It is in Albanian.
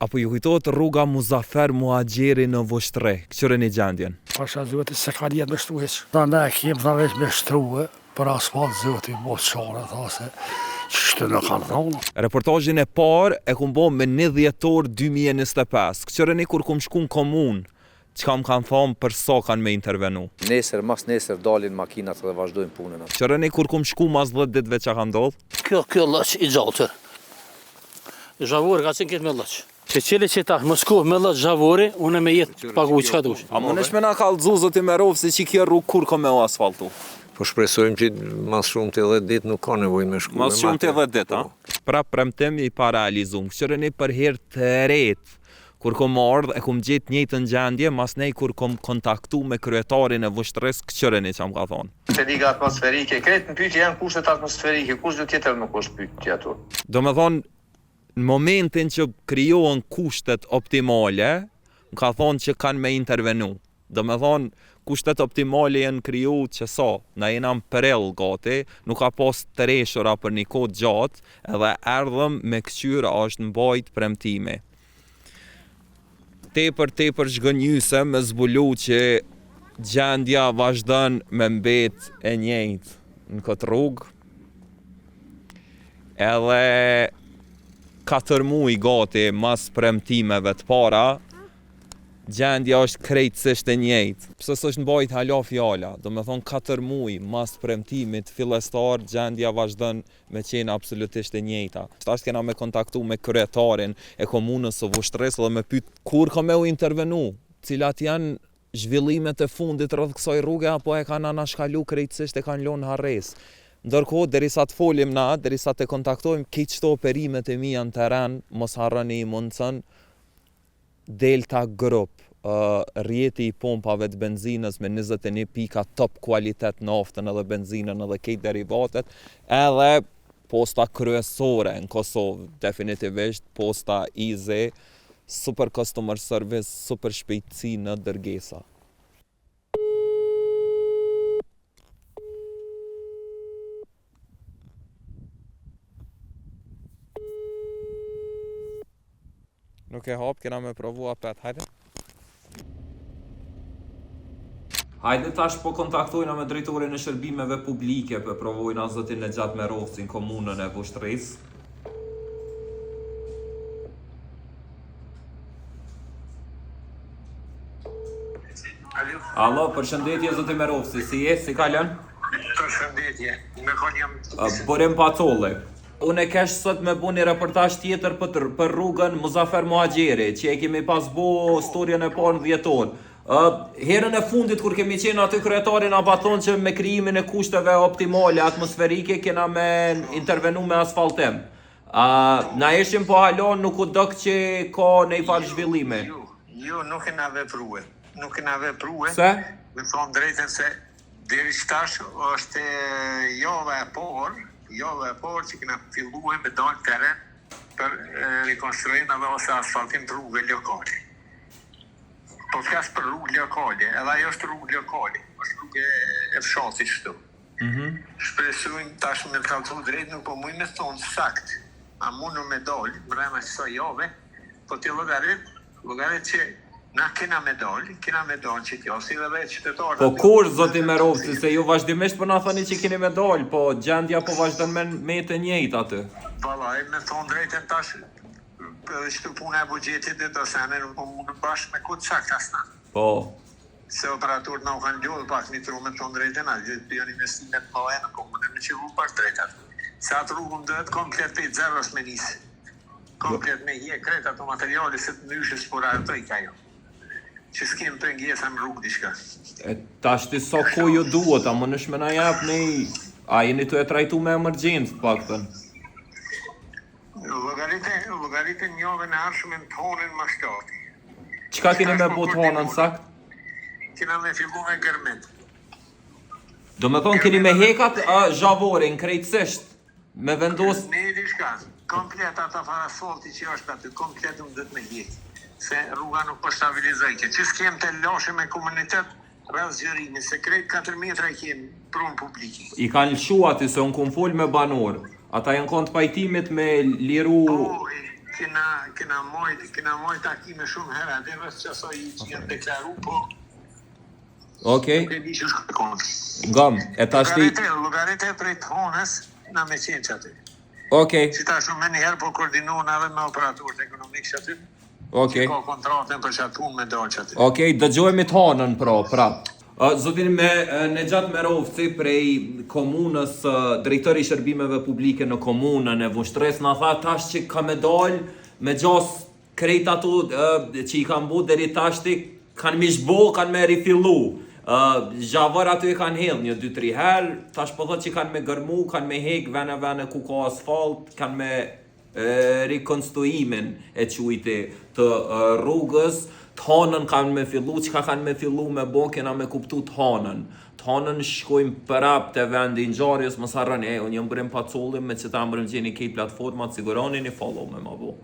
Apo ju kujtohet rruga Muzafer Muhaxheri në Vushtre, këqyre një gjendjen? Pasha zoti se ka jetë me shtu heq. Ta ne kemë të veç me shtruhe, për asfalt zoti mos qare, tha se qështë në kanë thonë. Reportajin e parë e kum bo me 1 dhjetor 2025, këqyre një kur kum shku në komunë, çka më kanë thonë për sa kanë me intervenu. Nesër, mas nesër dalin makinat dhe vazhdojnë punën. Qëre një kur kum shku mas 10 ditëve që ka ndodhë? Kjo lëq i gjallëtër. Zhavori ka qenë këtë me lëq. Që qëli që ta më shku me lëq zhavori, unë me jetë pagu qka dush. A më nesh me na kallëzu zoti Merov se që kjo rrugë kur ka me o asfaltu? Po shpresojmë që mas shumë të 10 ditë nuk ka nevojë me shku. Mas shumë të 10 ditë, a? Pra premtim i pa realizum. Qëre një për herë të retë, kur kom ardhë e kom gjetë njëjtën gjendje, mas nej kur kom kontaktu me kryetarin e Vushtres, këqyre një që më ka thonë. Liga atmosferike, kretë në pyetje janë kushtet atmosferike, kush do tjetër nuk është pyetje ato. Do me thonë, në momentin që krijohen kushtet optimale, më ka thonë që kanë me intervenu. Do me thonë, kushtet optimale janë kriju që sa, na jena më përel gati, nuk ka pas të reshura për një kohë gjatë, edhe erdhëm me këqyra është në bajt premtimi. Tepër zhgënjyse me zbulu që gjendja vazhdon me mbet e njëjtë në këtë rrugë. Edhe 4 muaj gati mas premtimeve të para, gjendja është krejtësisht e njëjtë. Pse s'është mbajt hala fjala, do me thonë 4 muaj mas premtimit fillestar, gjendja vazhdon me qenë absolutisht e njëjta. Tash kena me kontaktu me kryetarin e komunës së Vushtres dhe me pyet kur ka me u intervenu, cilat janë zhvillimet e fundit rreth kësaj rruge apo e kanë anashkalu krejtësisht e kanë lënë harres. Ndërkohë derisa të folim na, derisa të kontaktojmë këtë çto operimet e mia në terren, mos harroni mundson Delta Group, rjeti i pompave të benzinës me 21 pika top kualitet naftën edhe benzinën edhe këtë derivatet, edhe posta kryesore në Kosovë, definitivisht posta IZ, super customer service, super shpejtësi në dërgesa. Nuk e hap, kena me provu apet, hajde. Hajde tash po kontaktojna me drejtorin e shërbimeve publike për provojna zotin Nexhat Merovci në komunën e Vushtris. Alo, përshëndetje zotin Merovci, si je, si kalën? Përshëndetje, me kon jam... Borim Pacolli. Unë e kesh sot me bu një reportash tjetër për rrugën Muzafer Muhaxheri, që e kemi pas bu storjen e parë në dhjetor. Herën e fundit kur kemi qenë aty kryetarin a baton që me krijimin e kushteve optimale atmosferike kena me intervenu me asfaltim. Na ishim po halon nuk u dok që ka nej farë zhvillime. Jo, nuk e na veprue. Nuk e na veprue. Se? Me thonë drejtën se deri shtash është java e porë që kena filluar me dalë teren për rekonstruim edhe ose asfaltim të rrugëve lokale. Po flas për rrugë lokale, edhe ajo është rrugë lokale, është rrugë e fshatit kështu. Shpresojmë tash me të kallëzu drejt, nuk po mujnë me thonë sakt, a mundu me dalë, brema kësaj jave, po të llogarit që na kena me dalë që kjo, si dhe vetë qytetarët. Po kur, zoti Merovci, se ju vazhdimisht po na thoni që keni me dalë, po gjendja po vazhdon me të njëjtë aty. Vallai, me thonë drejtën tash, edhe që puna e bugjetit dhe të sene nuk po mundë bashkë me këtë sakt asna. Po. Se operatorët na u kanë gjodhë pak një tru me thonë drejtën, a gjithë për janë investimet mëdha në komunë, me që vu pak drejtat. Se atë rrugën dëhet komplet për i zeros me nisë. Komplet me hje kret ato materiale se të ndyshë sporar të i ka jo. Që s'kem për ngjesa më rrugë diçka. Tash ti sa kohë ju duhet, a më nësh me na jap nej, a jeni të e trajtu me emergjencë paktën? Llogaritën njove në arshme në tonën më shtati. Çka keni me bu tonën sakt? Kena me fillu me gërmet. Do me thonë keni me hekat zhavorin krejtësisht, me vendos... Ne diçka, komplet ata farasfolti që është aty, komplet më dhët me hjek. Se rruga nuk po stabilizoj që s'kem të lashe me komunitet rreth zgjerimi, se krejt 4 metra kem prunë publike. I kanë lëshu aty se unë kom fol me banor. Ata janë kont pajtimit me liru... kena mojt takime shumë herë, dhe vështë që asoj që janë deklaru, po Okej, nuk e di që shkon. ngam, e tash ti... Logarite prej të honës, na me qenë që aty. Okej, Si ta shumë me njëherë, po koordinohen edhe me operatorët ekonomik që aty. okej. Ka kontratën për që atë punë me dalë që aty. Okej, dëgjojmë të hanën prap. Zotin Nexhat Merovci prej komunës, drejtori i shërbimeve publike në komunën e Vushtres, na tha tash që ka me dalë me gjas krejt ato që i kanë bu deri tash ti kanë mishbo, kanë me rifillu. Zhavër aty e kanë hedh 1-2-3 herë, tash po thot që kanë me gërmu, kanë me hek vene ku ka asfalt, kanë me rekonstruimin e quajti të rrugës. Të hanën kanë me fillu, çka kanë me fillu me bo, kena me kuptu të hanën. Të hanën shkojmë prap të vendi ngjarjes, mos harroni, unë jam bërëm pacollim me që ta mbërëm gjeni kej platformat, siguroni një follow me ma bo.